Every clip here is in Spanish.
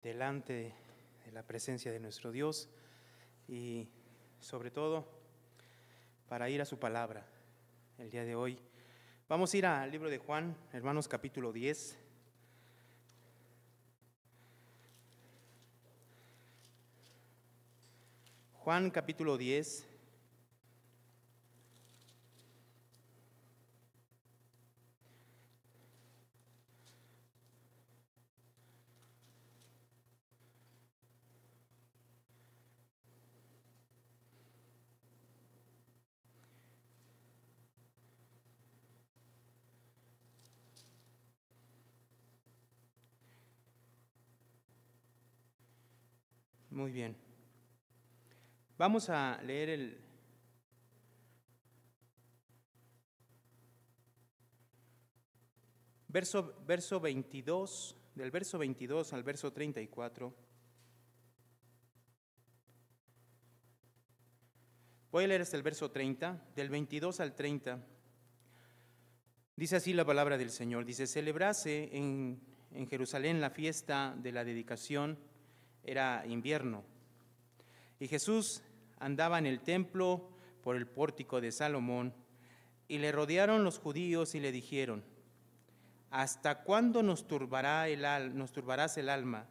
delante de la presencia de nuestro Dios y sobre todo para ir a su palabra el día de hoy. Vamos a ir al libro de Juan, hermanos, capítulo 10. Juan capítulo 10. Muy bien. Vamos a leer el verso 22, del verso 22 al verso 34. Voy a leer hasta el verso 30, del 22 al 30. Dice así la palabra del Señor. Dice: celebrase en Jerusalén la fiesta de la dedicación. Era invierno. Y Jesús andaba en el templo por el pórtico de Salomón, y le rodearon los judíos y le dijeron: ¿hasta cuándo nos turbarás el alma?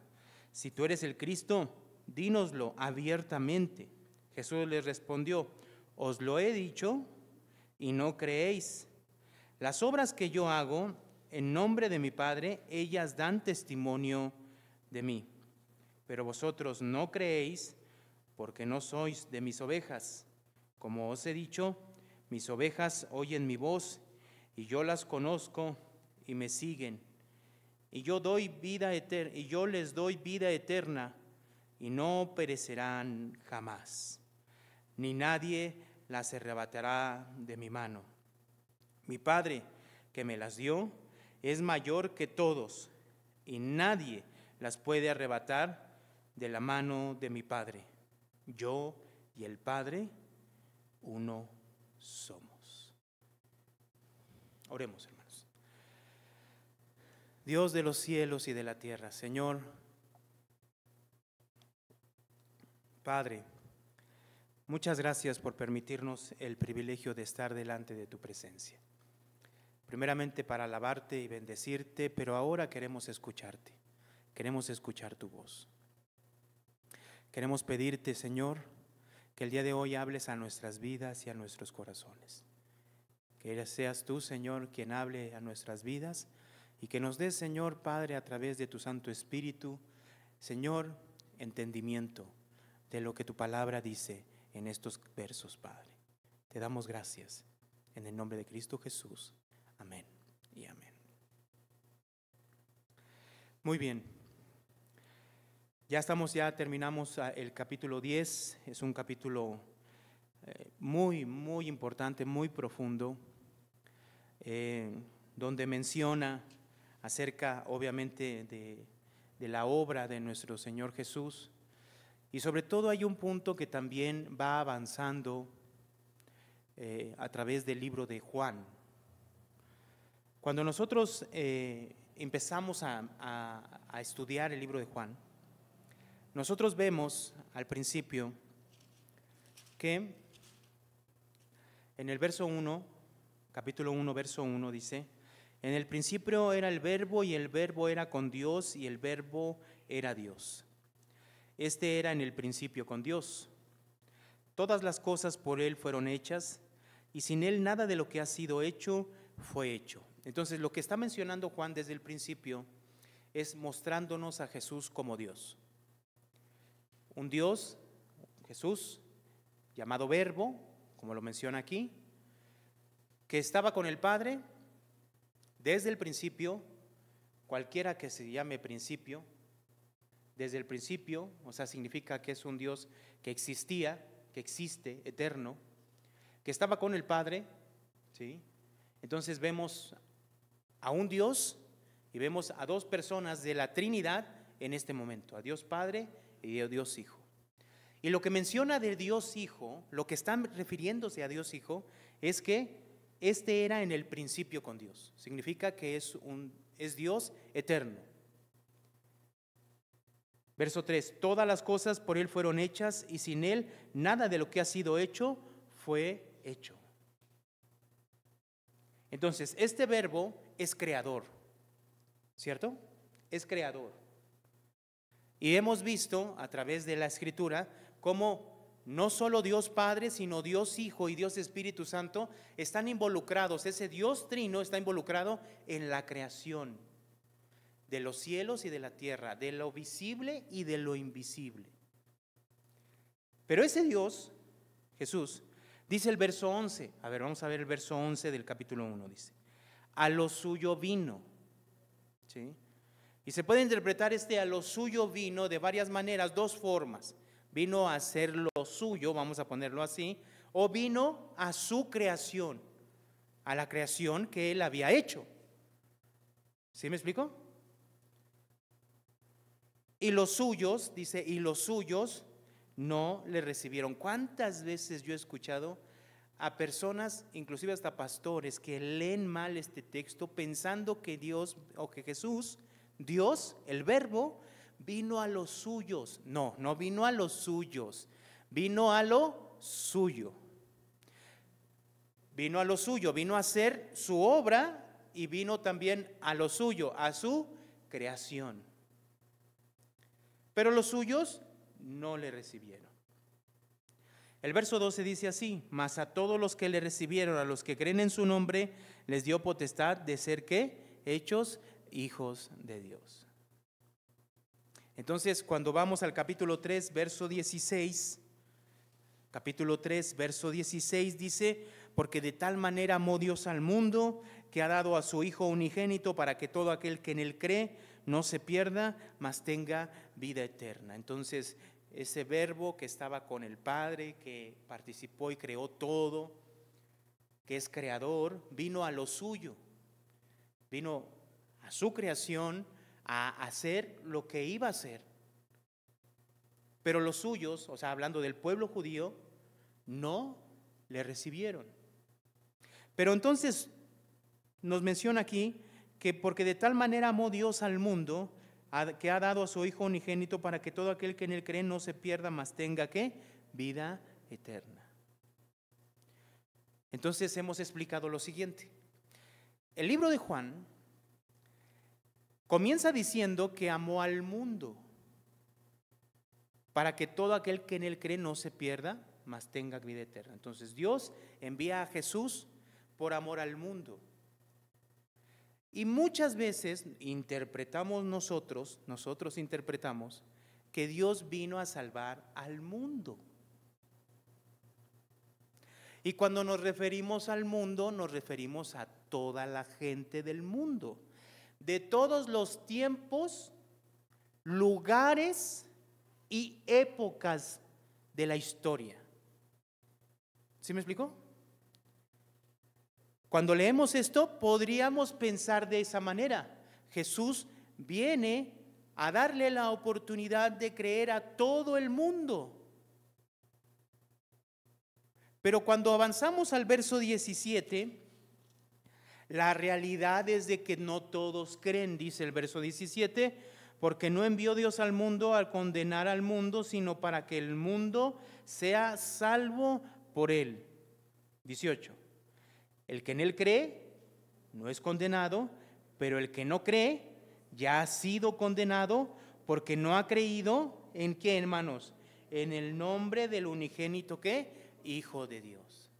Si tú eres el Cristo, dínoslo abiertamente. Jesús les respondió: os lo he dicho y no creéis. Las obras que yo hago en nombre de mi Padre, ellas dan testimonio de mí. Pero vosotros no creéis, porque no sois de mis ovejas. Como os he dicho, mis ovejas oyen mi voz, y yo las conozco y me siguen. Y yo les doy vida eterna, y no perecerán jamás, ni nadie las arrebatará de mi mano. Mi Padre, que me las dio, es mayor que todos, y nadie las puede arrebatar de la mano de mi Padre. Yo y el Padre, uno somos. Oremos, hermanos. Dios de los cielos y de la tierra, Señor, Padre, muchas gracias por permitirnos el privilegio de estar delante de tu presencia. Primeramente para alabarte y bendecirte, pero ahora queremos escucharte, queremos escuchar tu voz. Queremos pedirte, Señor, que el día de hoy hables a nuestras vidas y a nuestros corazones. Que seas tú, Señor, quien hable a nuestras vidas y que nos des, Señor Padre, a través de tu Santo Espíritu, Señor, entendimiento de lo que tu palabra dice en estos versos, Padre. Te damos gracias en el nombre de Cristo Jesús. Amén y amén. Muy bien. Terminamos el capítulo 10. Es un capítulo muy, muy importante, muy profundo, donde menciona acerca, obviamente, de la obra de nuestro Señor Jesús. Y sobre todo hay un punto que también va avanzando a través del libro de Juan. Cuando nosotros empezamos a estudiar el libro de Juan, nosotros vemos al principio que en el verso 1, capítulo 1, verso 1 dice: en el principio era el Verbo, y el Verbo era con Dios, y el Verbo era Dios. Este era en el principio con Dios. Todas las cosas por Él fueron hechas, y sin Él nada de lo que ha sido hecho fue hecho. Entonces, lo que está mencionando Juan desde el principio es mostrándonos a Jesús como Dios. Un Dios, Jesús, llamado Verbo, como lo menciona aquí, que estaba con el Padre desde el principio. Cualquiera que se llame principio, desde el principio, o sea, significa que es un Dios que existía, que existe, eterno, que estaba con el Padre, ¿sí? Entonces vemos a un Dios y vemos a dos personas de la Trinidad en este momento, a Dios Padre y a Dios Hijo. Y lo que menciona de Dios Hijo, lo que están refiriéndose a Dios Hijo, es que este era en el principio con Dios. Significa que es Dios eterno. Verso 3, todas las cosas por Él fueron hechas y sin Él nada de lo que ha sido hecho fue hecho. Entonces, este verbo es creador, ¿cierto? Es creador. Y hemos visto a través de la Escritura cómo no solo Dios Padre, sino Dios Hijo y Dios Espíritu Santo están involucrados. Ese Dios Trino está involucrado en la creación de los cielos y de la tierra, de lo visible y de lo invisible. Pero ese Dios, Jesús, dice el verso 11, a ver, vamos a ver el verso 11 del capítulo 1, dice, a lo suyo vino, ¿sí? Y se puede interpretar a lo suyo vino de varias maneras, dos formas. Vino a hacer lo suyo, vamos a ponerlo así, o vino a su creación, a la creación que Él había hecho. ¿Sí me explico? Y los suyos, dice, y los suyos no le recibieron. ¿Cuántas veces yo he escuchado a personas, inclusive hasta pastores, que leen mal este texto pensando que Dios o que Jesús, Dios, el verbo, vino a los suyos? No, no vino a los suyos, vino a lo suyo. Vino a lo suyo, vino a hacer su obra y vino también a lo suyo, a su creación. Pero los suyos no le recibieron. El verso 12 dice así, mas a todos los que le recibieron, a los que creen en su nombre, les dio potestad de ser, ¿qué? Hechos hijos de Dios. Entonces, cuando vamos al capítulo 3, verso 16, capítulo 3, verso 16 dice, porque de tal manera amó Dios al mundo, que ha dado a su Hijo unigénito para que todo aquel que en Él cree no se pierda, mas tenga vida eterna. Entonces, ese verbo que estaba con el Padre, que participó y creó todo, que es creador, vino a lo suyo, vino a su creación a hacer lo que iba a hacer. Pero los suyos, o sea, hablando del pueblo judío, no le recibieron. Pero entonces nos menciona aquí que porque de tal manera amó Dios al mundo, que ha dado a su Hijo unigénito para que todo aquel que en Él cree no se pierda, mas tenga, ¿qué? Vida eterna. Entonces hemos explicado lo siguiente. El libro de Juan comienza diciendo que amó al mundo para que todo aquel que en Él cree no se pierda, mas tenga vida eterna. Entonces Dios envía a Jesús por amor al mundo. Y muchas veces interpretamos nosotros interpretamos que Dios vino a salvar al mundo. Y cuando nos referimos al mundo, nos referimos a toda la gente del mundo, de todos los tiempos, lugares y épocas de la historia. ¿Sí me explicó? Cuando leemos esto, podríamos pensar de esa manera. Jesús viene a darle la oportunidad de creer a todo el mundo. Pero cuando avanzamos al verso 17, la realidad es de que no todos creen, dice el verso 17, porque no envió Dios al mundo a condenar al mundo, sino para que el mundo sea salvo por él. 18. El que en Él cree no es condenado, pero el que no cree ya ha sido condenado porque no ha creído ¿en qué, hermanos? En el nombre del unigénito, ¿qué? Hijo de Dios.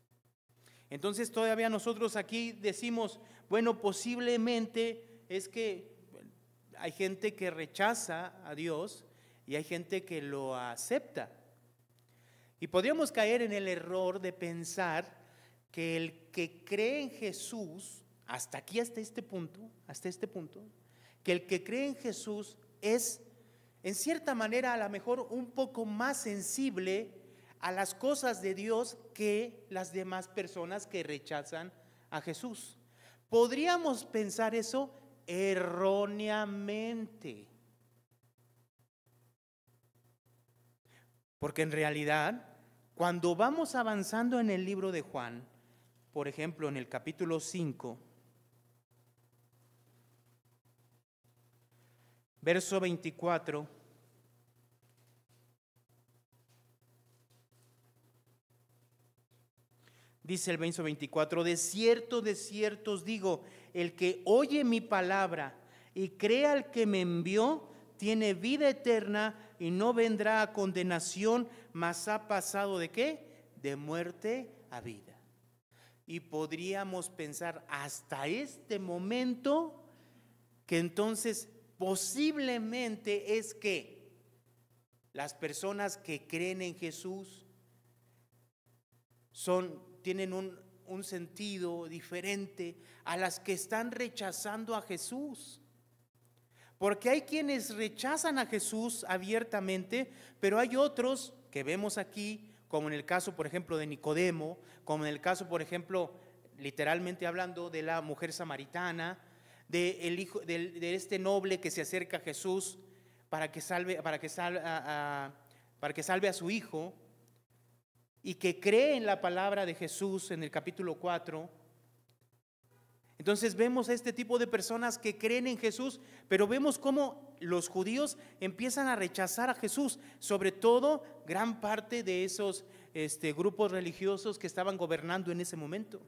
Entonces todavía nosotros aquí decimos, bueno, posiblemente es que hay gente que rechaza a Dios y hay gente que lo acepta. Y podríamos caer en el error de pensar que el que cree en Jesús, hasta este punto, que el que cree en Jesús es, en cierta manera, a lo mejor un poco más sensible a las cosas de Dios que las demás personas que rechazan a Jesús. Podríamos pensar eso erróneamente, porque en realidad, cuando vamos avanzando en el libro de Juan, por ejemplo, en el capítulo 5, verso 24, Dice el verso 24, de cierto os digo, el que oye mi palabra y crea al que me envió, tiene vida eterna y no vendrá a condenación, mas ha pasado ¿de qué? De muerte a vida. Y podríamos pensar hasta este momento que entonces posiblemente es que las personas que creen en Jesús tienen un sentido diferente a las que están rechazando a Jesús. Porque hay quienes rechazan a Jesús abiertamente, pero hay otros que vemos aquí, como en el caso, por ejemplo, de Nicodemo, como en el caso, por ejemplo, literalmente hablando de la mujer samaritana, de este noble que se acerca a Jesús para que salve a su hijo, y que cree en la palabra de Jesús en el capítulo 4. Entonces vemos a este tipo de personas que creen en Jesús, pero vemos cómo los judíos empiezan a rechazar a Jesús, sobre todo gran parte de esos grupos religiosos que estaban gobernando en ese momento.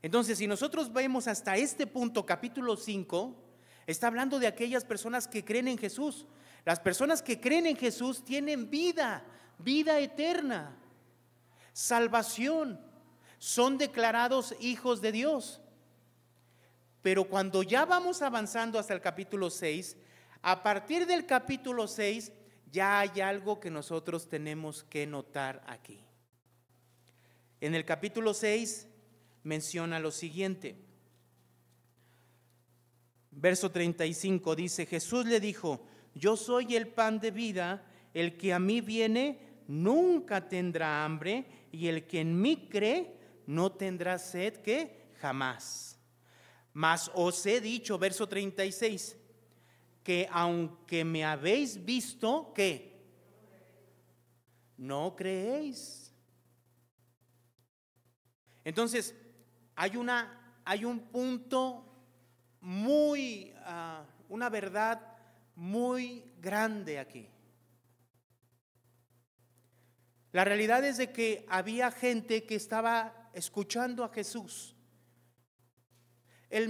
Entonces, si nosotros vemos hasta este punto, capítulo 5, está hablando de aquellas personas que creen en Jesús. Las personas que creen en Jesús tienen vida eterna, salvación, son declarados hijos de Dios. Pero cuando ya vamos avanzando hasta el capítulo 6, a partir del capítulo 6 ya hay algo que nosotros tenemos que notar aquí. En el capítulo 6 menciona lo siguiente. Verso 35 dice, Jesús le dijo, yo soy el pan de vida, el que a mí viene nunca tendrá hambre, y el que en mí cree no tendrá sed, ¿qué? Jamás. Mas os he dicho, verso 36, que aunque me habéis visto, ¿qué? No creéis. Entonces, hay un punto muy, una verdad muy grande aquí. La realidad es de que había gente que estaba escuchando a Jesús, el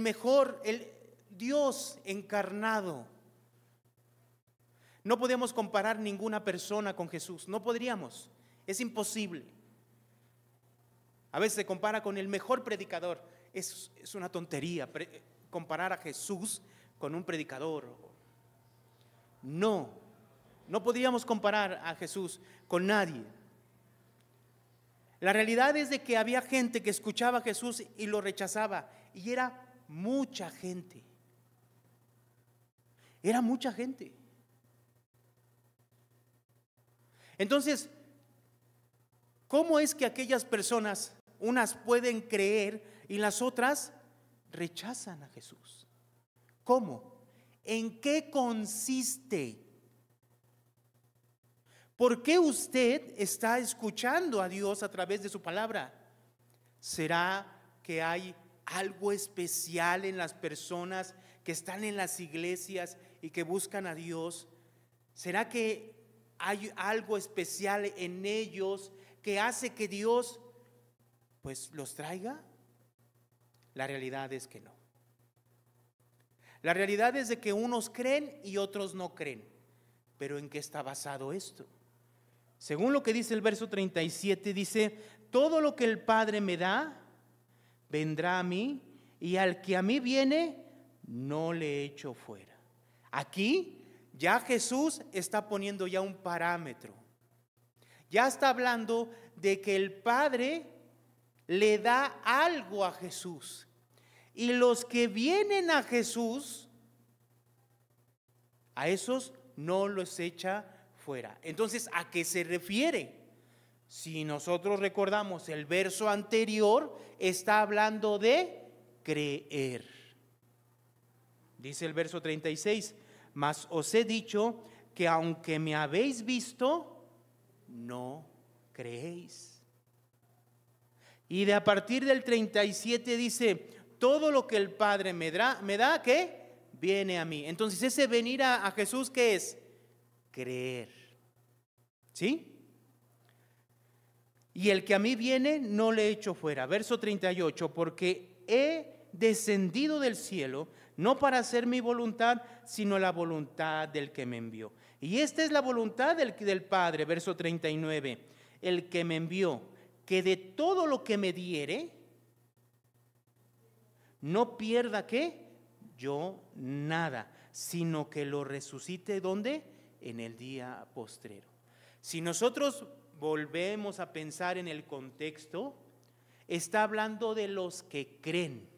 Dios encarnado. No podemos comparar ninguna persona con Jesús, no podríamos, es imposible. A veces se compara con el mejor predicador, es una tontería comparar a Jesús con un predicador. No podríamos comparar a Jesús con nadie. La realidad es de que había gente que escuchaba a Jesús y lo rechazaba, y era mucha gente. Era mucha gente. Entonces, ¿cómo es que aquellas personas, unas pueden creer y las otras rechazan a Jesús? ¿Cómo? ¿En qué consiste? ¿Por qué usted está escuchando a Dios a través de su palabra? ¿Será que hay algo especial en las personas que están en las iglesias y que buscan a Dios? ¿Será que hay algo especial en ellos que hace que Dios pues los traiga? La realidad es que no. La realidad es de que unos creen y otros no creen. ¿Pero en qué está basado esto? Según lo que dice el verso 37, dice, todo lo que el Padre me da, vendrá a mí, y al que a mí viene, no le echo fuera. Aquí ya Jesús está poniendo ya un parámetro. Ya está hablando de que el Padre le da algo a Jesús. Y los que vienen a Jesús, a esos no los echa fuera. Entonces, ¿a qué se refiere? Si nosotros recordamos el verso anterior, está hablando de creer. Dice el verso 36, mas os he dicho que aunque me habéis visto, no creéis. Y de a partir del 37 dice, todo lo que el Padre me da, ¿qué? Viene a mí. Entonces ese venir a Jesús, ¿qué es? Creer. ¿Sí? y el que a mí viene no le echo fuera. Verso 38, porque he descendido del cielo, no para hacer mi voluntad, sino la voluntad del que me envió. Y esta es la voluntad del Padre, verso 39, el que me envió, que de todo lo que me diere, no pierda ¿qué? Yo nada, sino que lo resucite ¿dónde? En el día postrero. Si nosotros volvemos a pensar en el contexto, está hablando de los que creen.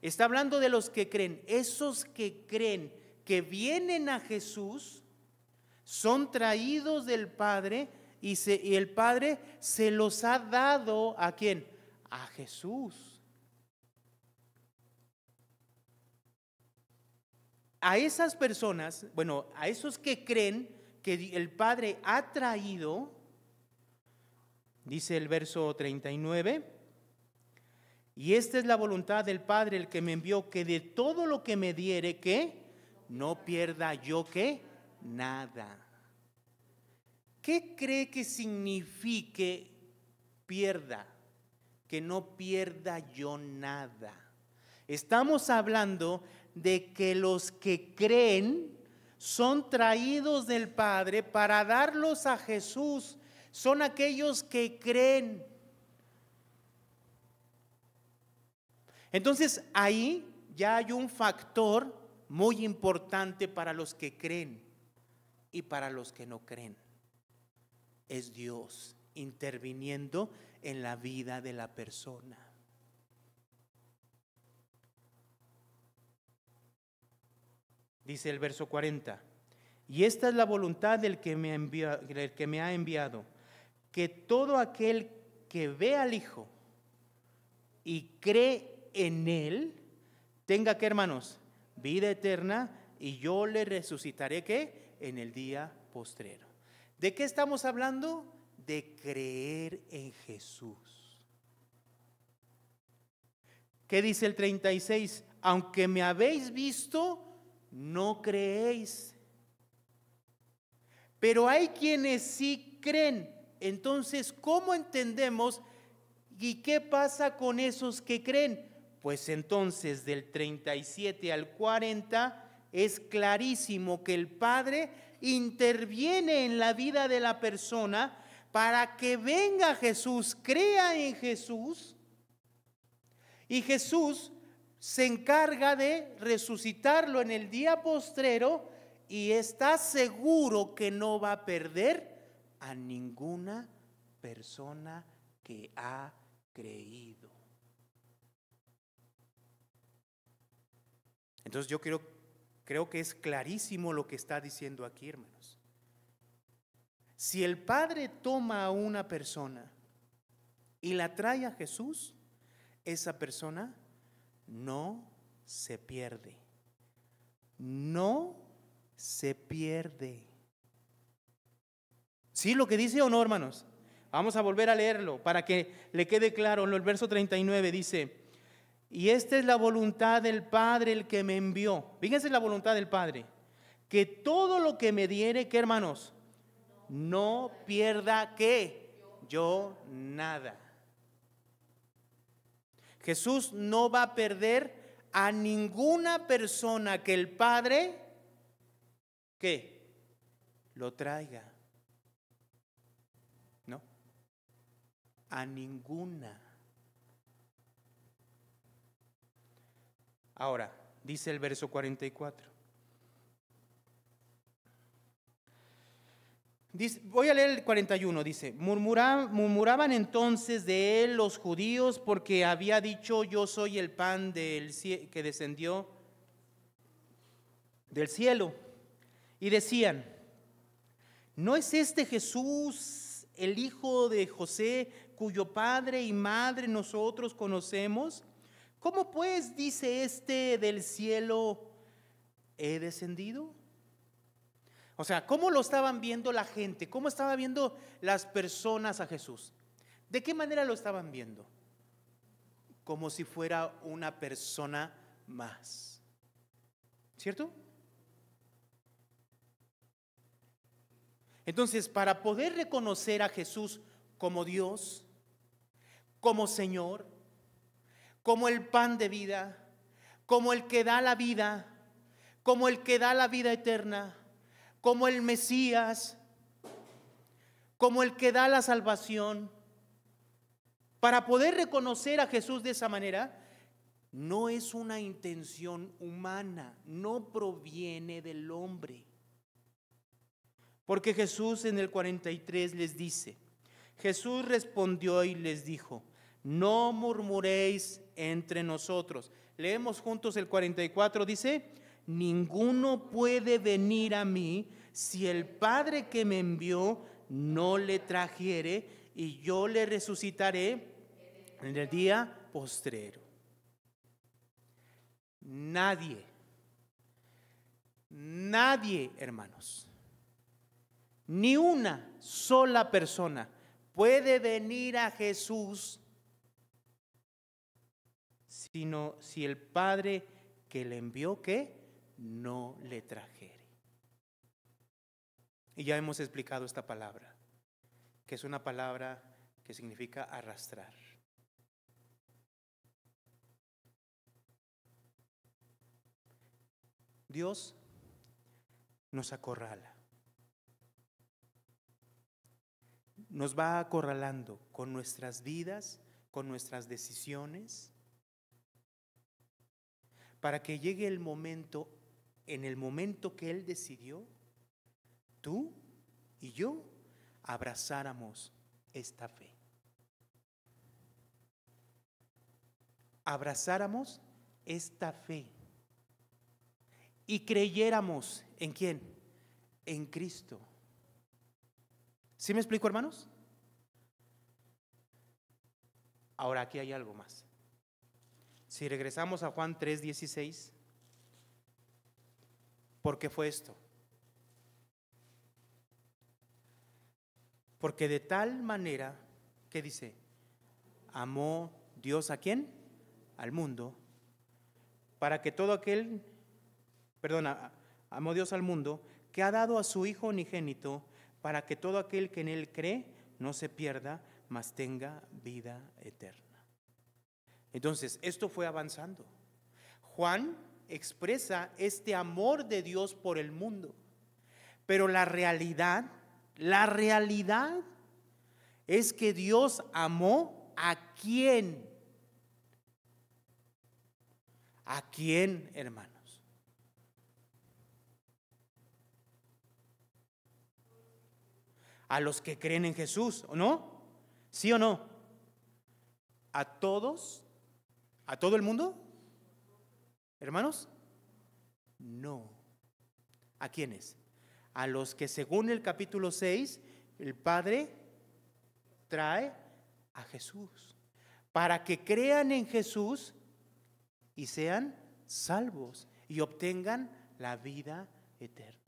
Está hablando de los que creen. Esos que creen que vienen a Jesús son traídos del Padre y el Padre se los ha dado ¿a quién? A Jesús. A esas personas, bueno, a esos que creen que el Padre ha traído, dice el verso 39, y esta es la voluntad del Padre, el que me envió, que de todo lo que me diere, ¿qué? No pierda yo, ¿qué? Nada. ¿Qué cree que signifique pierda? Que no pierda yo nada. Estamos hablando de que los que creen son traídos del Padre para darlos a Jesús. Son aquellos que creen. Entonces ahí ya hay un factor muy importante para los que creen y para los que no creen. Es Dios interviniendo en la vida de la persona. Dice el verso 40, y esta es la voluntad del que me ha enviado, que todo aquel que ve al Hijo y cree en Él, tenga que, hermanos, vida eterna, y yo le resucitaré ¿qué? En el día postrero. ¿De qué estamos hablando? De creer en Jesús. ¿Qué dice el 36? Aunque me habéis visto, no creéis. Pero hay quienes sí creen. Entonces, ¿cómo entendemos y qué pasa con esos que creen? Pues entonces del 37 al 40 es clarísimo que el Padre interviene en la vida de la persona para que venga Jesús, crea en Jesús, y Jesús se encarga de resucitarlo en el día postrero y está seguro que no va a perder a ninguna persona que ha creído. Entonces yo creo que es clarísimo lo que está diciendo aquí, hermanos. Si el Padre toma a una persona y la trae a Jesús, esa persona no se pierde. No se pierde. ¿Sí lo que dice o no, hermanos? Vamos a volver a leerlo para que le quede claro. El verso 39 dice: y esta es la voluntad del Padre, el que me envió. Fíjense la voluntad del Padre, que todo lo que me diere, ¿qué, hermanos? No pierda ¿qué? Yo nada. Jesús no va a perder a ninguna persona que el Padre ¿qué? Lo traiga. No, a ninguna. Ahora, dice el verso 44. Voy a leer el 41, dice: murmuraban entonces de él los judíos porque había dicho: yo soy el pan que descendió del cielo. Y decían: ¿no es este Jesús el hijo de José, cuyo padre y madre nosotros conocemos? ¿Cómo pues dice este: del cielo he descendido? O sea, ¿cómo lo estaban viendo la gente? ¿Cómo estaban viendo las personas a Jesús? ¿De qué manera lo estaban viendo? Como si fuera una persona más. ¿Cierto? Entonces, para poder reconocer a Jesús como Dios, como Señor, como el pan de vida, como el que da la vida, como el que da la vida eterna, como el Mesías, como el que da la salvación, para poder reconocer a Jesús de esa manera, no es una intención humana, no proviene del hombre. Porque Jesús en el 43 les dice, Jesús respondió y les dijo, no murmuréis entre nosotros. Leemos juntos el 44, dice, ninguno puede venir a mí si el Padre que me envió no le trajere, y yo le resucitaré en el día postrero. Nadie, hermanos, ni una sola persona puede venir a Jesús sino si el Padre que le envió, ¿qué? No le trajere. Y ya hemos explicado esta palabra, que es una palabra que significa arrastrar. Dios nos acorrala. Nos va acorralando con nuestras vidas, con nuestras decisiones, para que llegue el momento, en el momento que Él decidió, tú y yo abrazáramos esta fe. Abrazáramos esta fe y creyéramos ¿en quién? En Cristo. ¿Sí me explico, hermanos? Ahora aquí hay algo más. Si regresamos a Juan 3:16, ¿por qué fue esto? Porque de tal manera, ¿qué dice? Amó Dios ¿a quién? Al mundo, para que todo aquel, amó Dios al mundo, que ha dado a su Hijo unigénito, para que todo aquel que en Él cree no se pierda, mas tenga vida eterna. Entonces, esto fue avanzando. Juan expresa este amor de Dios por el mundo, pero la realidad es que Dios amó ¿a quién? ¿A quién, hermanos? A los que creen en Jesús, ¿o no? ¿Sí o no? ¿A todos? ¿A todo el mundo? ¿Hermanos? No. ¿A quiénes? A los que según el capítulo 6, el Padre trae a Jesús, para que crean en Jesús y sean salvos y obtengan la vida eterna.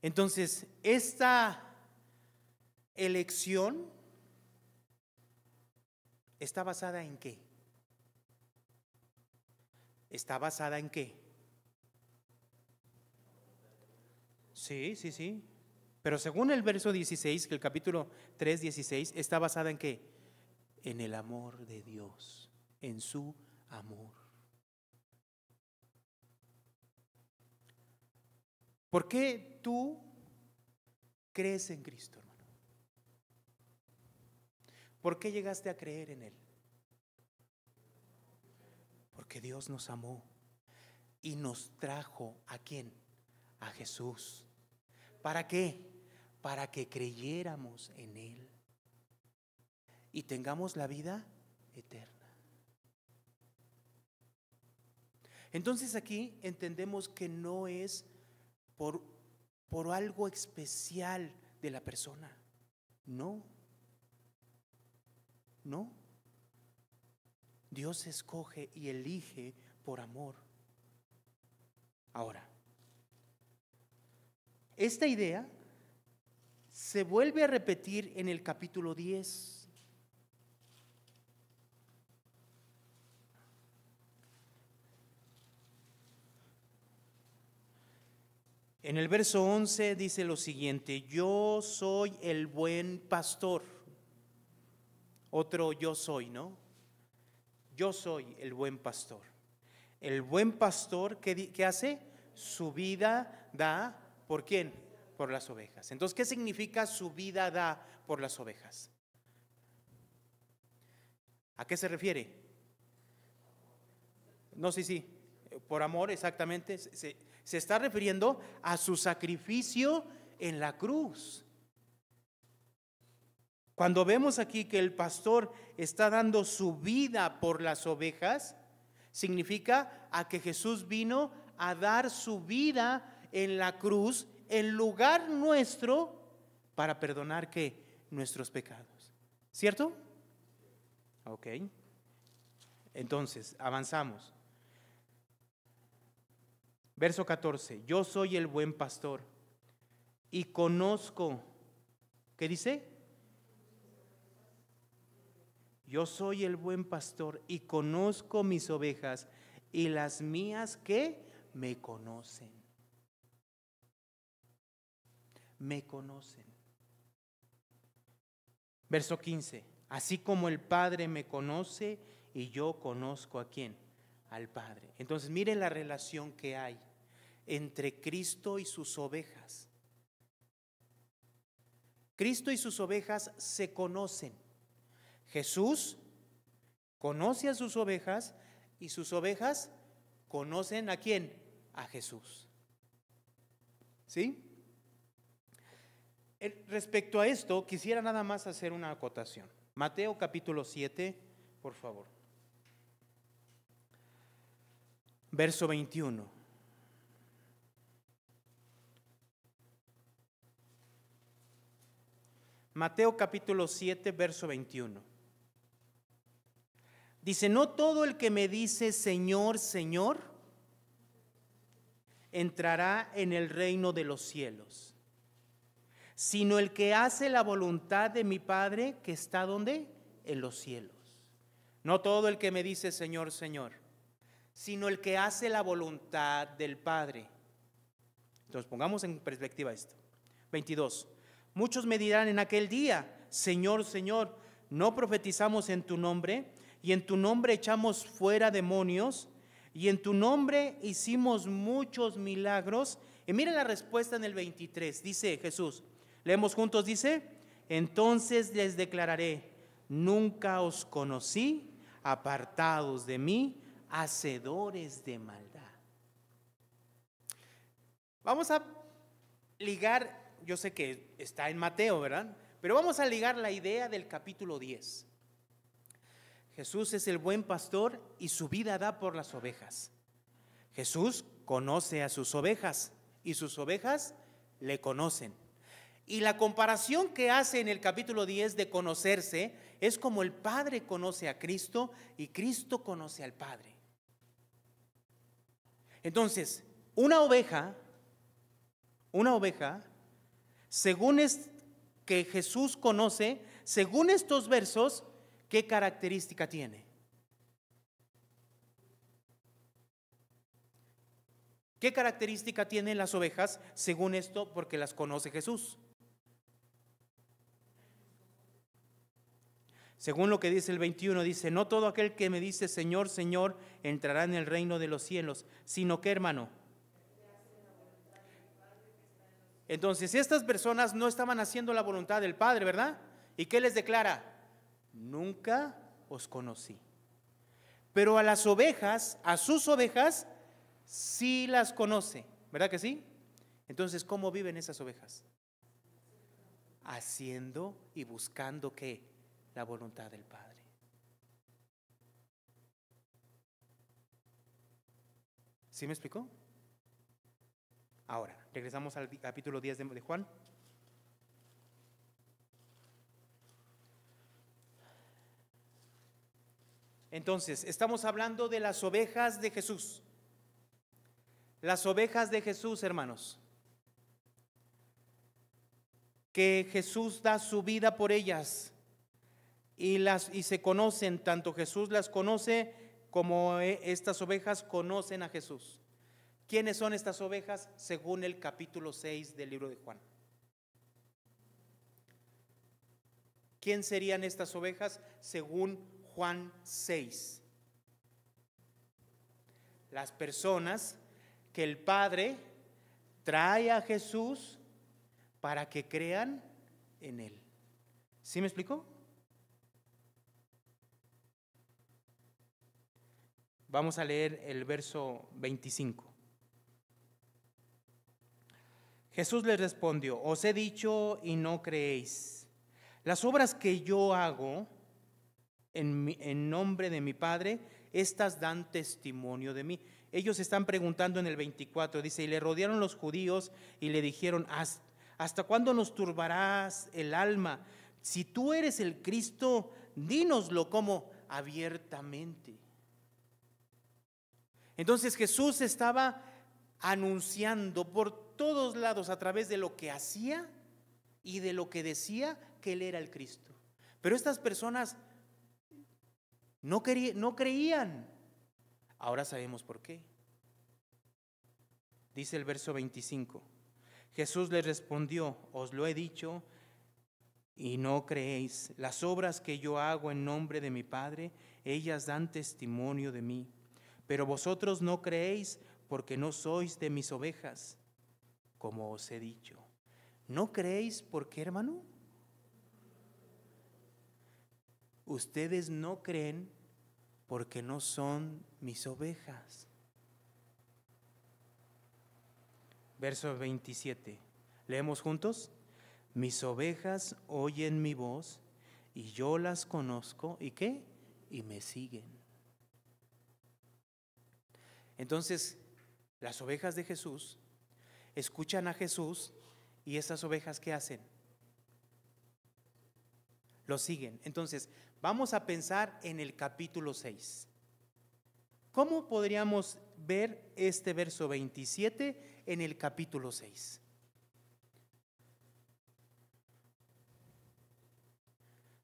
Entonces, esta elección está basada ¿en qué? ¿Está basada en qué? Sí. Pero según el verso 16, que el capítulo 3:16, está basada ¿en qué? En el amor de Dios, en su amor. ¿Por qué tú crees en Cristo, hermano? ¿Por qué llegaste a creer en Él? Porque Dios nos amó y nos trajo ¿a quién? A Jesús. ¿Para qué? Para que creyéramos en Él y tengamos la vida eterna. Entonces aquí entendemos que no es por algo especial de la persona. No. Dios escoge y elige por amor. Ahora, esta idea se vuelve a repetir en el capítulo 10. En el verso 11 dice lo siguiente: yo soy el buen pastor. Otro yo soy, ¿no? Yo soy el buen pastor. El buen pastor, ¿qué hace? Su vida da, ¿por quién? Por las ovejas. Entonces, ¿qué significa su vida da por las ovejas? ¿A qué se refiere? No, sí, por amor, exactamente. Se está refiriendo a su sacrificio en la cruz. Cuando vemos aquí que el pastor está dando su vida por las ovejas, significa a que Jesús vino a dar su vida en la cruz en lugar nuestro para perdonar ¿qué? Nuestros pecados. ¿Cierto? Ok. Entonces, avanzamos. Verso 14: yo soy el buen pastor y conozco, ¿qué dice? Yo soy el buen pastor y conozco mis ovejas, y las mías ¿qué? Me conocen. Me conocen. Verso 15: así como el Padre me conoce y yo conozco ¿a quién? Al Padre. Entonces mire la relación que hay entre Cristo y sus ovejas. Cristo y sus ovejas se conocen. Jesús conoce a sus ovejas y sus ovejas conocen ¿a quién? A Jesús. ¿Sí? Respecto a esto, quisiera nada más hacer una acotación. Mateo capítulo 7, por favor. Verso 21. Mateo capítulo 7, verso 21. Dice: no todo el que me dice Señor, Señor, entrará en el reino de los cielos, sino el que hace la voluntad de mi Padre que está ¿dónde? En los cielos. No todo el que me dice Señor, Señor, sino el que hace la voluntad del Padre. Entonces pongamos en perspectiva esto. 22. Muchos me dirán en aquel día: Señor, Señor, ¿no profetizamos en tu nombre? Y en tu nombre echamos fuera demonios, y en tu nombre hicimos muchos milagros. Y mire la respuesta en el 23, dice Jesús, leemos juntos, dice: entonces les declararé, nunca os conocí, apartados de mí, hacedores de maldad. Vamos a ligar, yo sé que está en Mateo, ¿verdad? Pero vamos a ligar la idea del capítulo 10. Jesús es el buen pastor y su vida da por las ovejas. Jesús conoce a sus ovejas y sus ovejas le conocen. Y la comparación que hace en el capítulo 10 de conocerse es como el Padre conoce a Cristo y Cristo conoce al Padre. Entonces, una oveja, según es que Jesús conoce, según estos versos, ¿qué característica tiene? ¿Qué característica tienen las ovejas según esto? Porque las conoce Jesús. Según lo que dice el 21, dice: no todo aquel que me dice Señor, Señor, entrará en el reino de los cielos, sino que, hermano. Entonces, estas personas no estaban haciendo la voluntad del Padre, ¿verdad? ¿Y qué les declara? Nunca os conocí. Pero a las ovejas, a sus ovejas, sí las conoce, ¿verdad que sí? Entonces, ¿cómo viven esas ovejas? Haciendo y buscando ¿qué? La voluntad del Padre. ¿Sí me explicó? Ahora, regresamos al capítulo 10 de Juan. Entonces, estamos hablando de las ovejas de Jesús. Las ovejas de Jesús, hermanos, que Jesús da su vida por ellas y se conocen, tanto Jesús las conoce como estas ovejas conocen a Jesús. ¿Quiénes son estas ovejas según el capítulo 6 del libro de Juan? ¿Quién serían estas ovejas según Juan 6? Las personas que el Padre trae a Jesús para que crean en Él. ¿Sí me explicó? Vamos a leer el verso 25. Jesús les respondió: os he dicho y no creéis. Las obras que yo hago en nombre de mi Padre, estas dan testimonio de mí. Ellos están preguntando en el 24, dice: y le rodearon los judíos y le dijeron: ¿hasta cuándo nos turbarás el alma? Si tú eres el Cristo, dínoslo como abiertamente. Entonces Jesús estaba anunciando por todos lados, a través de lo que hacía y de lo que decía, que Él era el Cristo. Pero estas personas no creían. Ahora sabemos por qué. Dice el verso 25. Jesús les respondió: os lo he dicho y no creéis. Las obras que yo hago en nombre de mi Padre, ellas dan testimonio de mí. Pero vosotros no creéis porque no sois de mis ovejas, como os he dicho. ¿No creéis por qué, hermano? Ustedes no creen porque no son mis ovejas. Verso 27. ¿Leemos juntos? Mis ovejas oyen mi voz y yo las conozco. ¿Y qué? Y me siguen. Entonces, las ovejas de Jesús escuchan a Jesús, y esas ovejas, ¿qué hacen? Lo siguen. Entonces, vamos a pensar en el capítulo 6. ¿Cómo podríamos ver este verso 27 en el capítulo 6?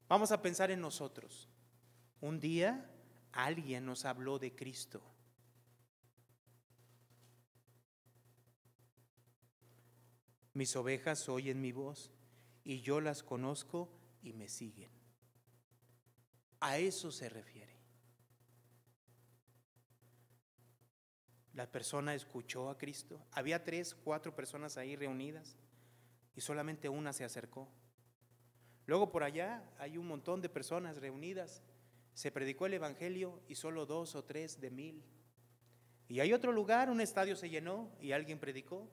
Vamos a pensar en nosotros. Un día alguien nos habló de Cristo. Mis ovejas oyen mi voz y yo las conozco y me siguen. A eso se refiere. La persona escuchó a Cristo. Había 3, 4 personas ahí reunidas y solamente una se acercó. Luego por allá hay un montón de personas reunidas. Se predicó el evangelio y solo 2 o 3 de 1000. Y hay otro lugar, un estadio se llenó y alguien predicó.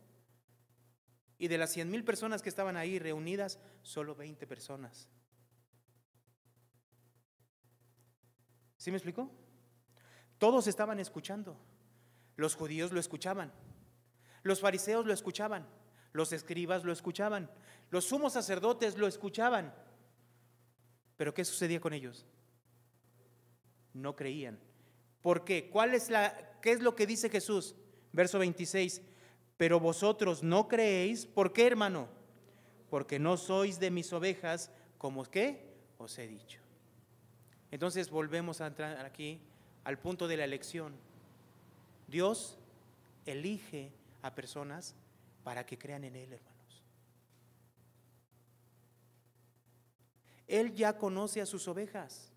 Y de las 100,000 personas que estaban ahí reunidas, solo 20 personas. ¿Sí me explicó? Todos estaban escuchando. Los judíos lo escuchaban. Los fariseos lo escuchaban. Los escribas lo escuchaban. Los sumos sacerdotes lo escuchaban. ¿Pero qué sucedía con ellos? No creían. ¿Por qué? ¿Qué es lo que dice Jesús? Verso 26. Pero vosotros no creéis. ¿Por qué, hermano? Porque no sois de mis ovejas, como ¿qué? Os he dicho. Entonces volvemos a entrar aquí al punto de la elección. Dios elige a personas para que crean en Él, hermanos. Él ya conoce a sus ovejas.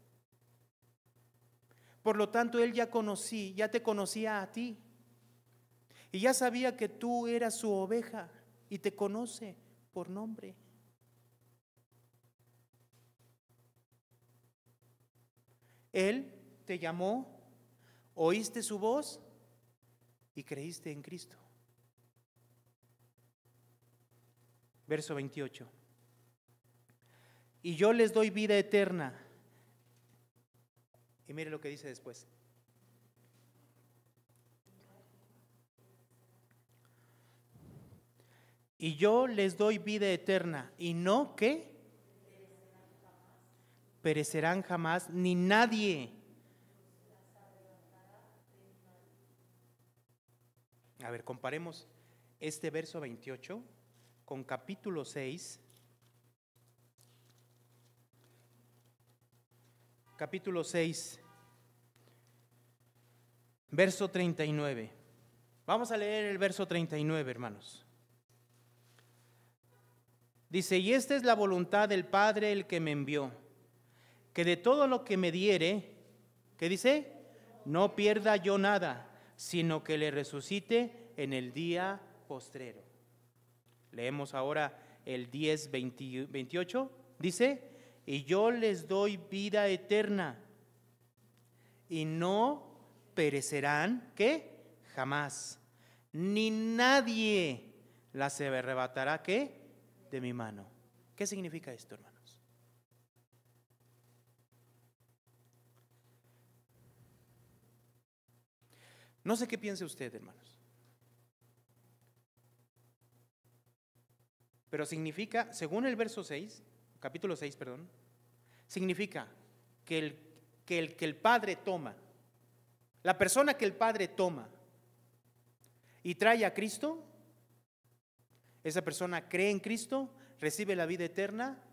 Por lo tanto, Él ya te conocía a ti. Y ya sabía que tú eras su oveja y te conoce por nombre. Él te llamó, oíste su voz y creíste en Cristo. Verso 28. Y yo les doy vida eterna. Y mire lo que dice después. Y yo les doy vida eterna, y no que perecerán jamás, ni nadie. A ver, comparemos este verso 28 con capítulo 6. Capítulo 6, verso 39. Vamos a leer el verso 39, hermanos. Dice, y esta es la voluntad del Padre, el que me envió, que de todo lo que me diere, ¿qué dice? No pierda yo nada, sino que le resucite en el día postrero. Leemos ahora el 10, 28. Dice, y yo les doy vida eterna, y no perecerán, ¿qué? Jamás, ni nadie las arrebatará, ¿qué? De mi mano. ¿Qué significa esto, hermanos? No sé qué piense usted, hermanos, pero significa, según el verso 6, capítulo 6, perdón, significa que el Padre toma, la persona que el Padre toma y trae a Cristo, esa persona cree en Cristo, recibe la vida eterna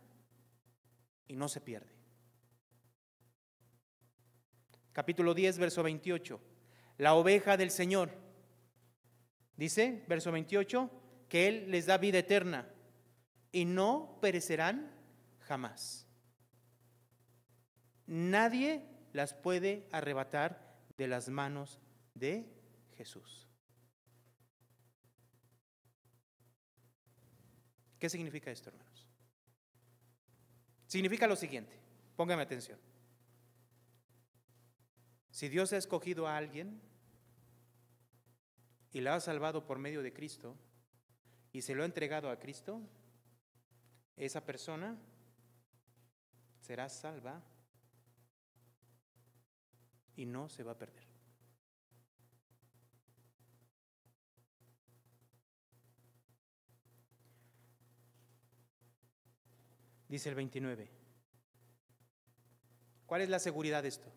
y no se pierde. Capítulo 10, verso 28. La oveja del Señor, dice, verso 28, que Él les da vida eterna y no perecerán jamás. Nadie las puede arrebatar de las manos de Jesús. ¿Qué significa esto, hermanos? Significa lo siguiente, póngame atención. Si Dios ha escogido a alguien y la ha salvado por medio de Cristo y se lo ha entregado a Cristo, esa persona será salva y no se va a perder. Dice el 29. ¿Cuál es la seguridad de esto?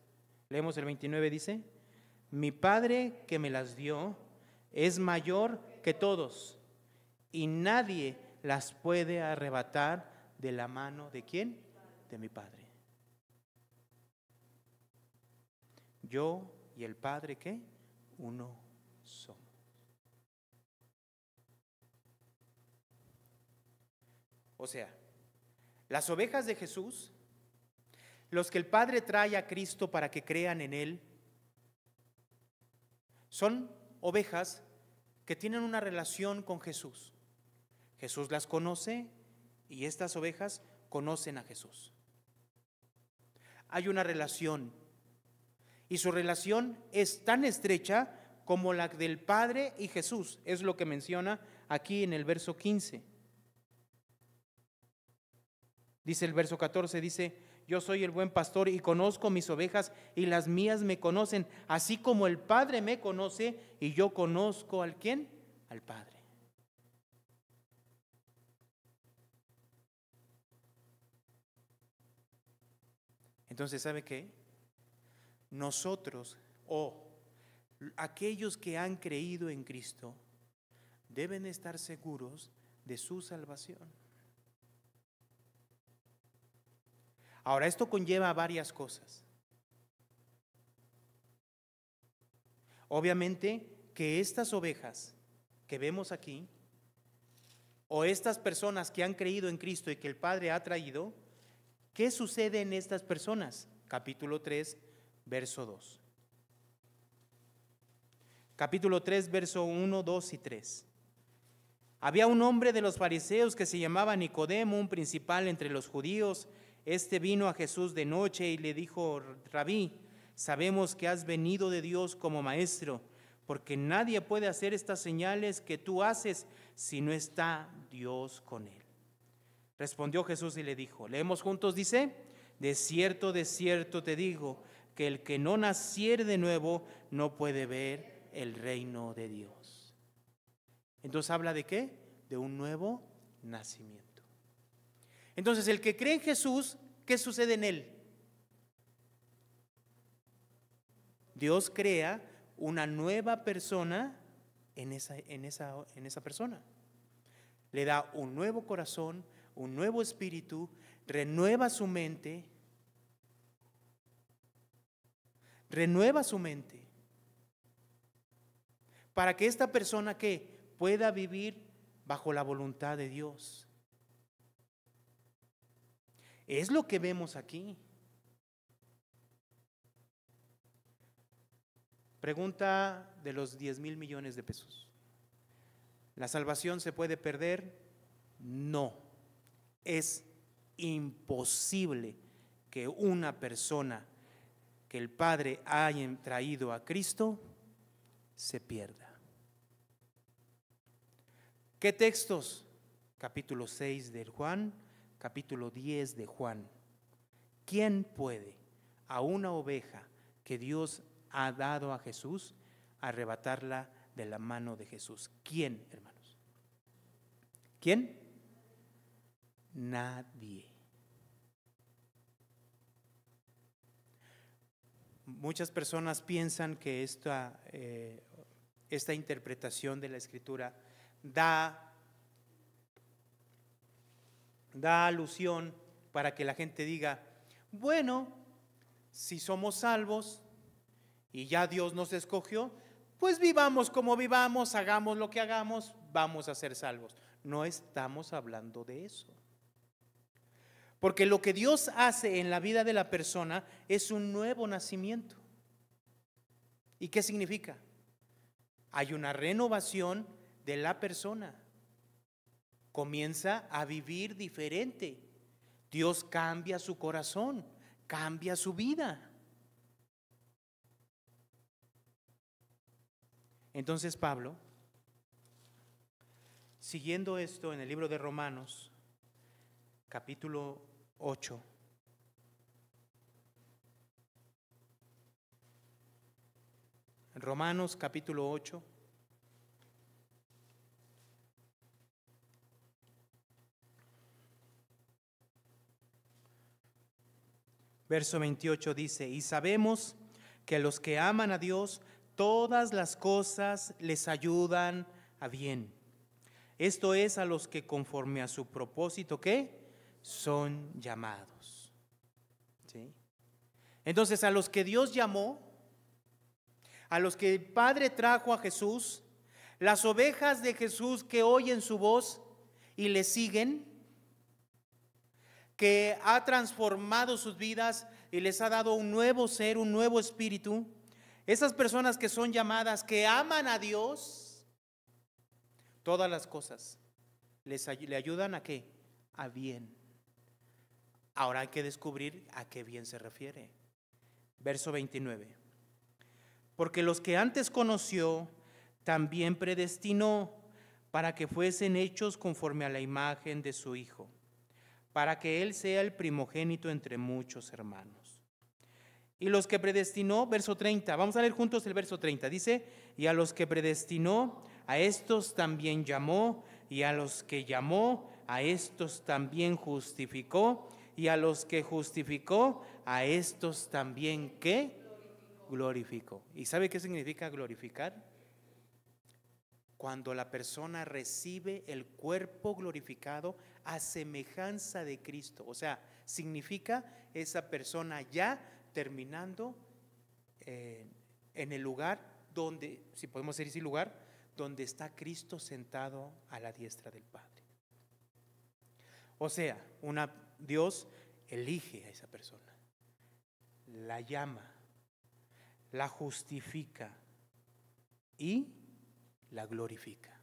Leemos el 29, dice, mi Padre que me las dio es mayor que todos y nadie las puede arrebatar de la mano ¿de quién? De mi Padre. Yo y el Padre, ¿qué? Uno somos. O sea, las ovejas de Jesús, los que el Padre trae a Cristo para que crean en Él, son ovejas que tienen una relación con Jesús. Jesús las conoce y estas ovejas conocen a Jesús. Hay una relación y su relación es tan estrecha como la del Padre y Jesús. Es lo que menciona aquí en el verso 15. Dice el verso 14, dice, yo soy el buen pastor y conozco mis ovejas y las mías me conocen, así como el Padre me conoce y yo conozco ¿al quién? Al Padre. Entonces, ¿sabe qué? Nosotros aquellos que han creído en Cristo deben estar seguros de su salvación. Ahora, esto conlleva varias cosas. Obviamente que estas ovejas que vemos aquí, o estas personas que han creído en Cristo y que el Padre ha traído, ¿qué sucede en estas personas? Capítulo 3, verso 2. Capítulo 3, verso 1, 2 y 3. Había un hombre de los fariseos que se llamaba Nicodemo, un principal entre los judíos. Este vino a Jesús de noche y le dijo, Rabí, sabemos que has venido de Dios como maestro, porque nadie puede hacer estas señales que tú haces si no está Dios con él. Respondió Jesús y le dijo, leemos juntos, dice, de cierto te digo, que el que no naciere de nuevo no puede ver el reino de Dios. Entonces habla de ¿qué? De un nuevo nacimiento. Entonces, el que cree en Jesús, ¿qué sucede en él? Dios crea una nueva persona en esa persona. Le da un nuevo corazón, un nuevo espíritu, renueva su mente. para que esta persona que pueda vivir bajo la voluntad de Dios. Es lo que vemos aquí. Pregunta de los 10,000 millones de pesos. ¿La salvación se puede perder? No. Es imposible que una persona que el Padre haya traído a Cristo se pierda. ¿Qué textos? Capítulo 6 de Juan, capítulo 10 de Juan. ¿Quién puede a una oveja que Dios ha dado a Jesús arrebatarla de la mano de Jesús? ¿Quién, hermanos? ¿Quién? Nadie. Muchas personas piensan que esta interpretación de la Escritura da alusión para que la gente diga, bueno, si somos salvos y ya Dios nos escogió, pues vivamos como vivamos, hagamos lo que hagamos, vamos a ser salvos. No estamos hablando de eso. Porque lo que Dios hace en la vida de la persona es un nuevo nacimiento. ¿Y qué significa? Hay una renovación de la persona. Comienza a vivir diferente. Dios cambia su corazón, cambia su vida. Entonces Pablo, siguiendo esto en el libro de Romanos, capítulo 8, Romanos capítulo 8, verso 28 dice, y sabemos que a los que aman a Dios, todas las cosas les ayudan a bien. Esto es a los que conforme a su propósito, ¿qué? Son llamados. ¿Sí? Entonces, a los que Dios llamó, a los que el Padre trajo a Jesús, las ovejas de Jesús que oyen su voz y le siguen, que ha transformado sus vidas y les ha dado un nuevo ser, un nuevo espíritu, esas personas que son llamadas, que aman a Dios, todas las cosas le ayudan a qué? A bien. Ahora hay que descubrir a qué bien se refiere. Verso 29. Porque los que antes conoció, también predestinó para que fuesen hechos conforme a la imagen de su Hijo, para que Él sea el primogénito entre muchos hermanos. Y los que predestinó, verso 30, vamos a leer juntos el verso 30, dice, y a los que predestinó, a estos también llamó, y a los que llamó, a estos también justificó, y a los que justificó, a estos también, ¿qué? Glorificó. ¿Y sabe qué significa glorificar? Cuando la persona recibe el cuerpo glorificado a semejanza de Cristo. O sea, significa esa persona ya terminando en el lugar donde, si podemos decir ese lugar, donde está Cristo sentado a la diestra del Padre. O sea, Dios elige a esa persona, la llama, la justifica y la glorifica.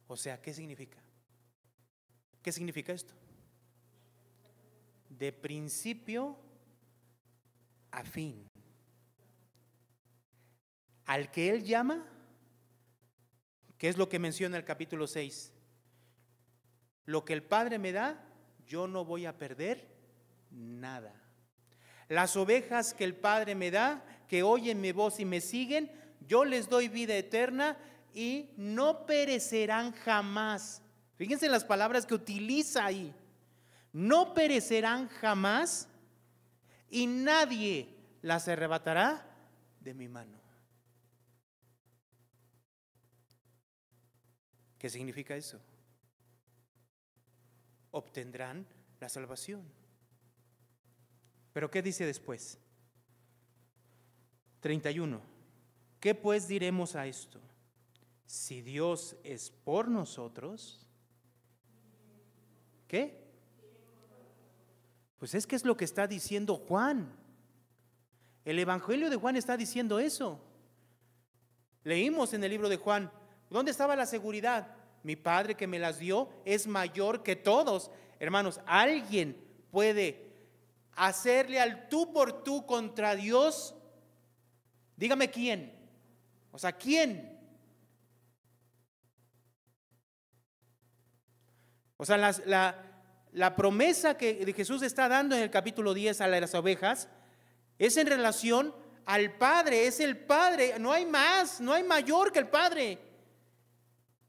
O sea, ¿qué significa? ¿Qué significa esto? De principio a fin. Al que Él llama, ¿qué es lo que menciona el capítulo 6? Lo que el Padre me da, yo no voy a perder nada. Las ovejas que el Padre me da, que oyen mi voz y me siguen, yo les doy vida eterna y no perecerán jamás. Fíjense en las palabras que utiliza ahí. No perecerán jamás y nadie las arrebatará de mi mano. ¿Qué significa eso? Obtendrán la salvación. ¿Pero qué dice después? 31. ¿Qué pues diremos a esto? Si Dios es por nosotros, ¿qué? Pues es que es lo que está diciendo Juan. El Evangelio de Juan está diciendo eso. Leímos en el libro de Juan, ¿dónde estaba la seguridad? Mi Padre que me las dio es mayor que todos. Hermanos, ¿alguien puede hacerle al tú por tú contra Dios? Dígame quién. O sea, ¿quién? O sea, la promesa que Jesús está dando en el capítulo 10 a las ovejas es en relación al Padre, es el Padre, no hay más, no hay mayor que el Padre,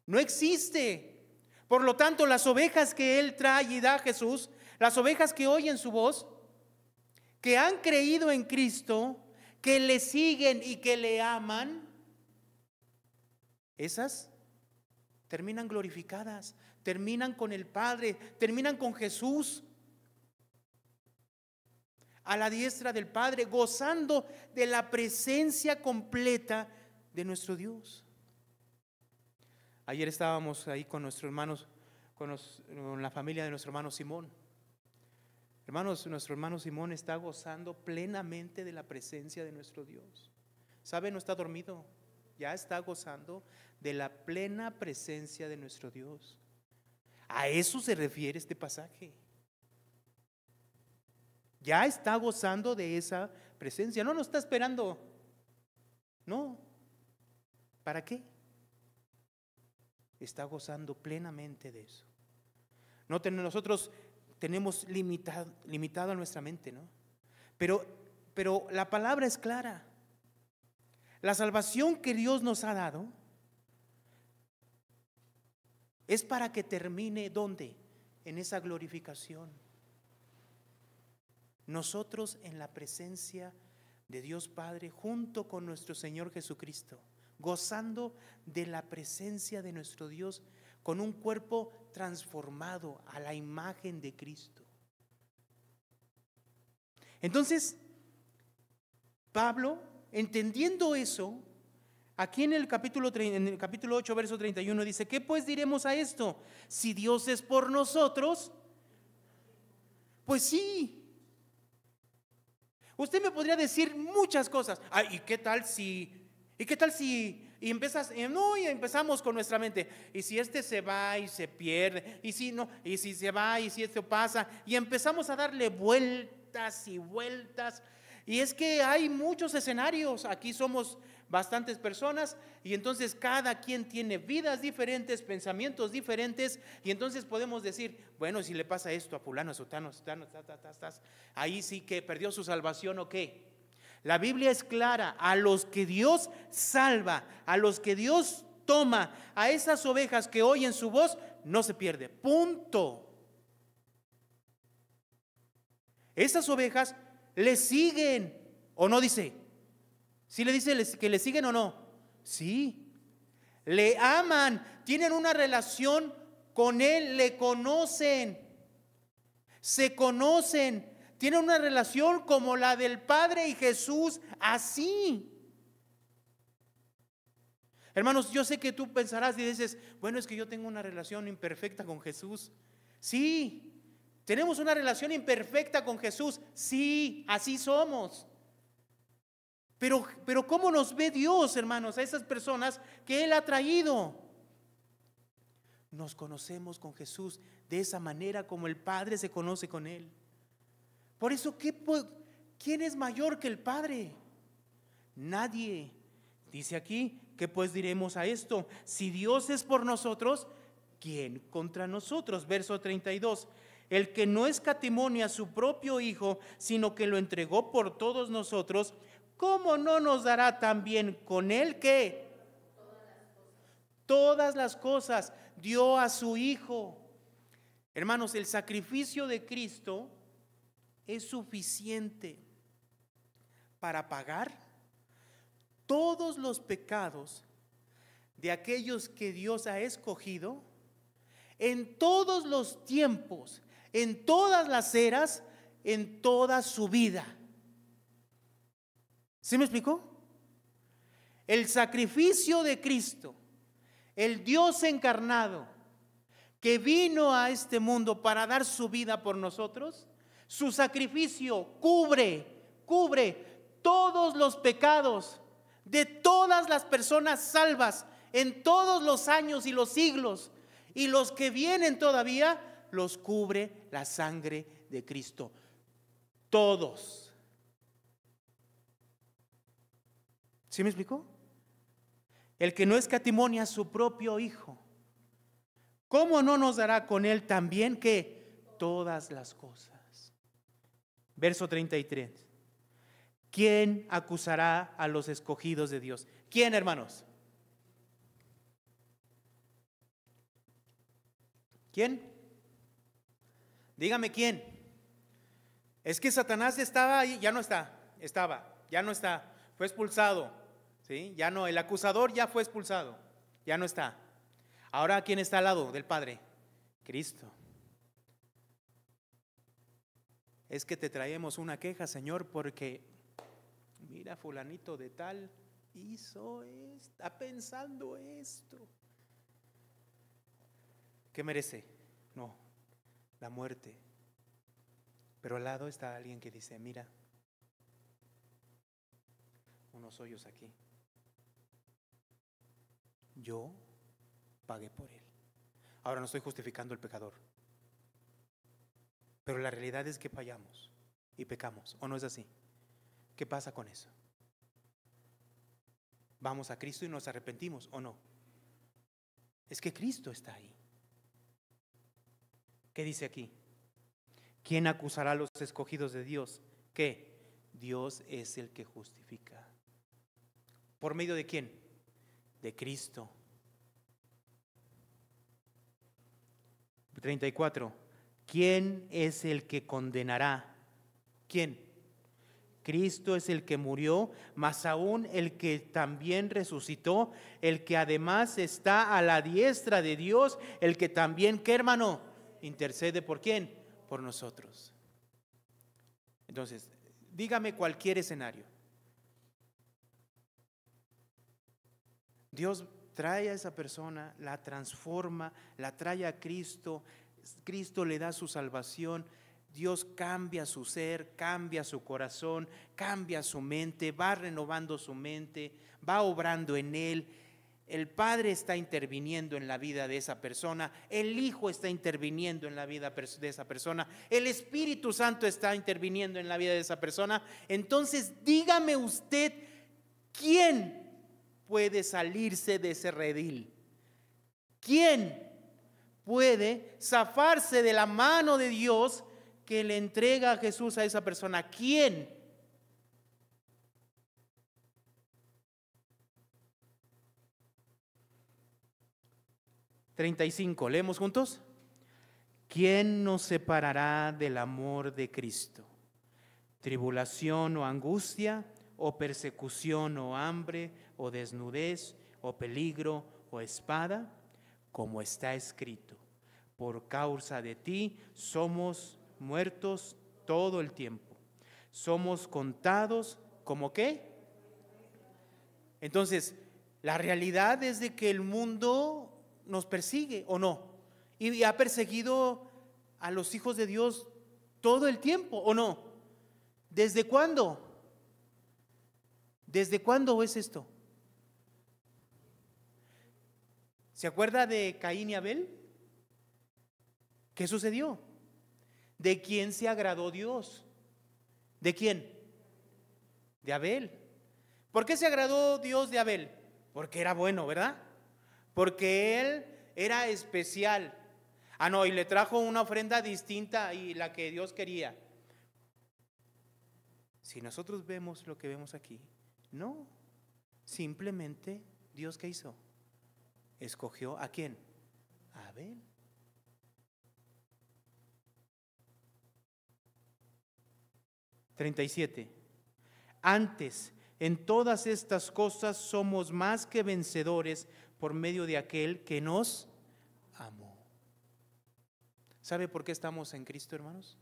no existe. Por lo tanto, las ovejas que Él trae y da a Jesús, las ovejas que oyen su voz, que han creído en Cristo, que le siguen y que le aman, esas terminan glorificadas, terminan con el Padre, terminan con Jesús a la diestra del Padre, gozando de la presencia completa de nuestro Dios. Ayer estábamos ahí con nuestros hermanos, con la familia de nuestro hermano Simón. Hermanos, nuestro hermano Simón está gozando plenamente de la presencia de nuestro Dios. ¿Sabe? No está dormido, ya está gozando de la plena presencia de nuestro Dios. A eso se refiere este pasaje. Ya está gozando de esa presencia. No está esperando. No. ¿Para qué? Está gozando plenamente de eso. Nosotros tenemos limitado a nuestra mente, ¿no? Pero la palabra es clara. La salvación que Dios nos ha dado es para que termine ¿dónde? En esa glorificación. Nosotros en la presencia de Dios Padre junto con nuestro Señor Jesucristo, gozando de la presencia de nuestro Dios con un cuerpo transformado a la imagen de Cristo. Entonces, Pablo, entendiendo eso, aquí en el capítulo 8, verso 31 dice, ¿qué pues diremos a esto? Si Dios es por nosotros, pues sí. Usted me podría decir muchas cosas. ¿Y qué tal si? Y empezamos con nuestra mente. Y si este se va y se pierde, y si no, y si se va y si esto pasa, y empezamos a darle vueltas y vueltas. Y es que hay muchos escenarios. Aquí somos bastantes personas y entonces cada quien tiene vidas diferentes, pensamientos diferentes, y entonces podemos decir, bueno, si le pasa esto a fulano, a sutano, ahí sí que perdió su salvación o qué. La Biblia es clara, a los que Dios salva, a los que Dios toma, a esas ovejas que oyen su voz, no se pierde, punto. Esas ovejas le siguen, ¿o no dice? ¿Sí le dice que le siguen o no? Sí, le aman, tienen una relación con Él, le conocen, se conocen, tienen una relación como la del Padre y Jesús, así. Hermanos, yo sé que tú pensarás y dices, bueno, es que yo tengo una relación imperfecta con Jesús. Sí, tenemos una relación imperfecta con Jesús, sí, así somos. Pero ¿cómo nos ve Dios, hermanos, a esas personas que Él ha traído? Nos conocemos con Jesús de esa manera como el Padre se conoce con Él. Por eso, ¿quién es mayor que el Padre? Nadie. Dice aquí, ¿qué pues diremos a esto? Si Dios es por nosotros, ¿quién contra nosotros? Verso 32. El que no escatimó a su propio Hijo, sino que lo entregó por todos nosotros, ¿cómo no nos dará también con Él qué? Todas las cosas. Dio a su Hijo. Hermanos, el sacrificio de Cristo es suficiente para pagar todos los pecados de aquellos que Dios ha escogido en todos los tiempos, en todas las eras, en toda su vida. ¿Sí me explicó? El sacrificio de Cristo, el Dios encarnado, que vino a este mundo para dar su vida por nosotros, su sacrificio cubre todos los pecados de todas las personas salvas en todos los años y los siglos, y los que vienen todavía los cubre la sangre de Cristo. Todos. ¿Sí me explicó? El que no escatimó a su propio Hijo, ¿cómo no nos dará con Él también que todas las cosas? Verso 33. ¿Quién acusará a los escogidos de Dios? ¿Quién, hermanos? ¿Quién? Dígame quién. Es que Satanás estaba ahí, ya no está, ya no está, fue expulsado, ¿sí? Ya no, el acusador ya fue expulsado, ya no está. Ahora, ¿quién está al lado del Padre? Cristo. Es que te traemos una queja, Señor, porque mira, fulanito de tal hizo esto, está pensando esto. ¿Qué merece? No, la muerte. Pero al lado está alguien que dice, mira, unos hoyos aquí. Yo pagué por él. Ahora no estoy justificando el pecador, pero la realidad es que fallamos y pecamos, ¿o no es así? ¿Qué pasa con eso? ¿Vamos a Cristo y nos arrepentimos o no? Es que Cristo está ahí. ¿Qué dice aquí? ¿Quién acusará a los escogidos de Dios? ¿Qué? Dios es el que justifica. ¿Por medio de quién? De Cristo. 34. ¿Quién es el que condenará? ¿Quién? Cristo es el que murió, más aún el que también resucitó, el que además está a la diestra de Dios, el que también, ¿qué, hermano? Intercede ¿por quién? Por nosotros. Entonces, dígame cualquier escenario. Dios trae a esa persona, la transforma, la trae a Cristo, Cristo le da su salvación, Dios cambia su ser, cambia su corazón, cambia su mente, va renovando su mente, va obrando en él. El Padre está interviniendo en la vida de esa persona, el Hijo está interviniendo en la vida de esa persona, el Espíritu Santo está interviniendo en la vida de esa persona. Entonces, dígame usted, ¿quién puede salirse de ese redil? ¿Quién puede zafarse de la mano de Dios que le entrega a Jesús a esa persona? ¿Quién? ¿35? ¿Leemos juntos? ¿Quién nos separará del amor de Cristo? ¿Tribulación o angustia, o persecución o hambre, o desnudez, o peligro, o espada? Como está escrito, por causa de ti somos muertos todo el tiempo. Somos contados como ¿qué? Entonces, la realidad es de que el mundo nos persigue, ¿o no? Y ha perseguido a los hijos de Dios todo el tiempo, ¿o no? ¿Desde cuándo? ¿Desde cuándo es esto? ¿Se acuerda de Caín y Abel? ¿Qué sucedió? ¿De quién se agradó Dios? ¿De quién? De Abel. ¿Por qué se agradó Dios de Abel? Porque era bueno, ¿verdad? Porque él era especial. Ah, no, y le trajo una ofrenda distinta y la que Dios quería. Si nosotros vemos lo que vemos aquí, no, simplemente Dios, ¿qué hizo? Escogió ¿a quién? A Abel. (37) Antes, en todas estas cosas somos más que vencedores por medio de aquel que nos amó. ¿Sabe por qué estamos en Cristo, hermanos?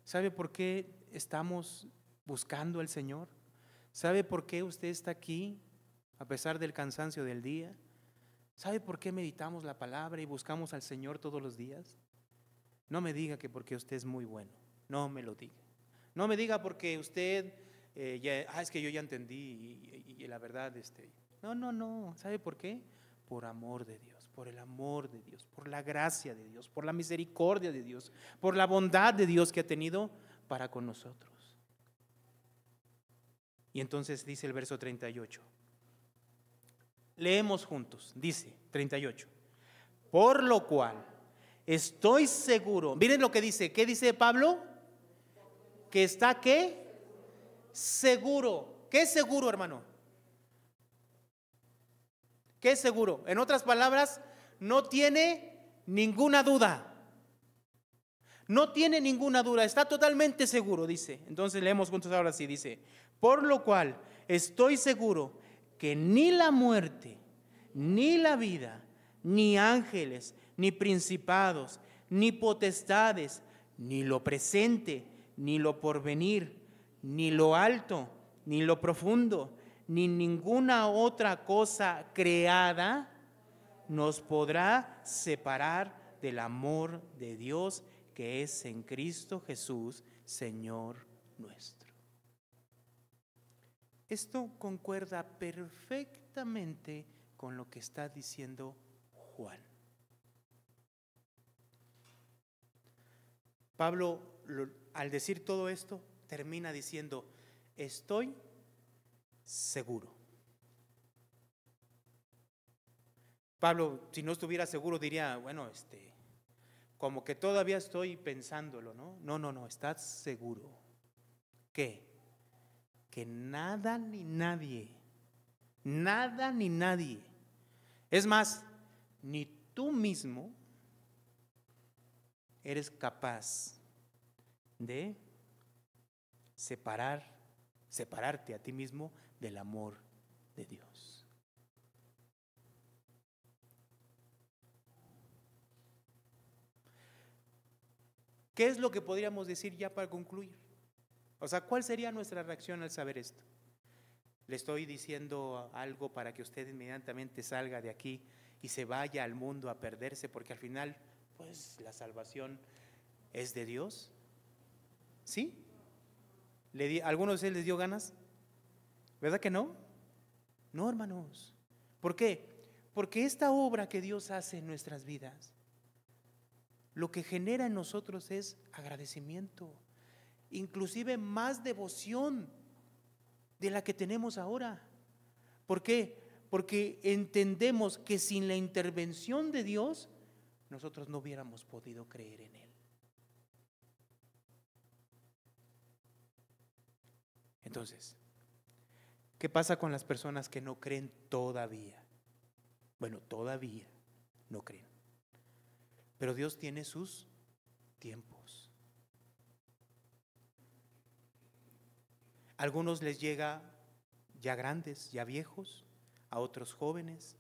¿Sabe por qué estamos buscando al Señor? ¿Sabe por qué usted está aquí a pesar del cansancio del día? ¿Sabe por qué meditamos la palabra y buscamos al Señor todos los días? No me diga que porque usted es muy bueno, no me lo diga. No me diga porque usted, es que yo ya entendí y la verdad, no, ¿sabe por qué? Por amor de Dios, por el amor de Dios, por la gracia de Dios, por la misericordia de Dios, por la bondad de Dios que ha tenido para con nosotros. Y entonces dice el verso 38. Leemos juntos, dice 38. Por lo cual estoy seguro. Miren lo que dice. ¿Qué dice Pablo? Que está ¿qué? Seguro. ¿Qué es seguro, hermano? ¿Qué es seguro? En otras palabras, no tiene ninguna duda. No tiene ninguna duda, está totalmente seguro, dice. Entonces leemos juntos ahora sí, dice: por lo cual estoy seguro que ni la muerte, ni la vida, ni ángeles, ni principados, ni potestades, ni lo presente, ni lo porvenir, ni lo alto, ni lo profundo, ni ninguna otra cosa creada nos podrá separar del amor de Dios que es en Cristo Jesús, Señor nuestro. Esto concuerda perfectamente con lo que está diciendo Juan. Pablo, al decir todo esto, termina diciendo: estoy seguro. Pablo, si no estuviera seguro, diría, bueno, como que todavía estoy pensándolo, ¿no? No, estás seguro. ¿Qué? Que nada ni nadie, es más, ni tú mismo eres capaz de separarte a ti mismo del amor de Dios. ¿Qué es lo que podríamos decir ya para concluir? O sea, ¿cuál sería nuestra reacción al saber esto? Le estoy diciendo algo para que usted inmediatamente salga de aquí y se vaya al mundo a perderse, porque al final, pues, la salvación es de Dios. ¿Sí? ¿Alguno de ustedes les dio ganas? ¿Verdad que no? No, hermanos. ¿Por qué? Porque esta obra que Dios hace en nuestras vidas, lo que genera en nosotros es agradecimiento, inclusive más devoción de la que tenemos ahora. ¿Por qué? Porque entendemos que sin la intervención de Dios, nosotros no hubiéramos podido creer en Él. Entonces, ¿qué pasa con las personas que no creen todavía? Bueno, todavía no creen. Pero Dios tiene sus tiempos. A algunos les llega ya grandes, ya viejos, a otros jóvenes.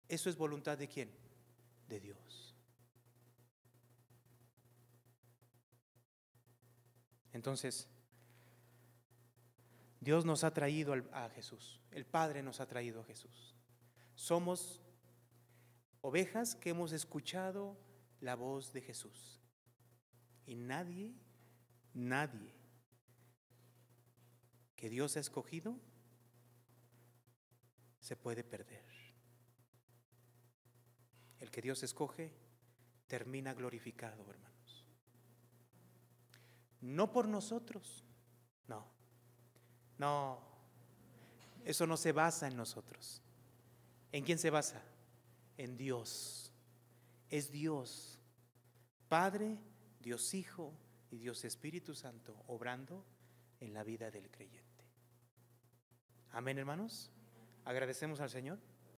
¿Eso es voluntad de quién? De Dios. Entonces, Dios nos ha traído a Jesús, el Padre nos ha traído a Jesús. Somos ovejas que hemos escuchado la voz de Jesús. Y nadie que Dios ha escogido se puede perder. El que Dios escoge termina glorificado, hermanos. No por nosotros, no, eso no se basa en nosotros. ¿En quién se basa? En Dios. Es Dios, Padre, Dios Hijo y Dios Espíritu Santo obrando en la vida del creyente. Amén, hermanos. Agradecemos al Señor.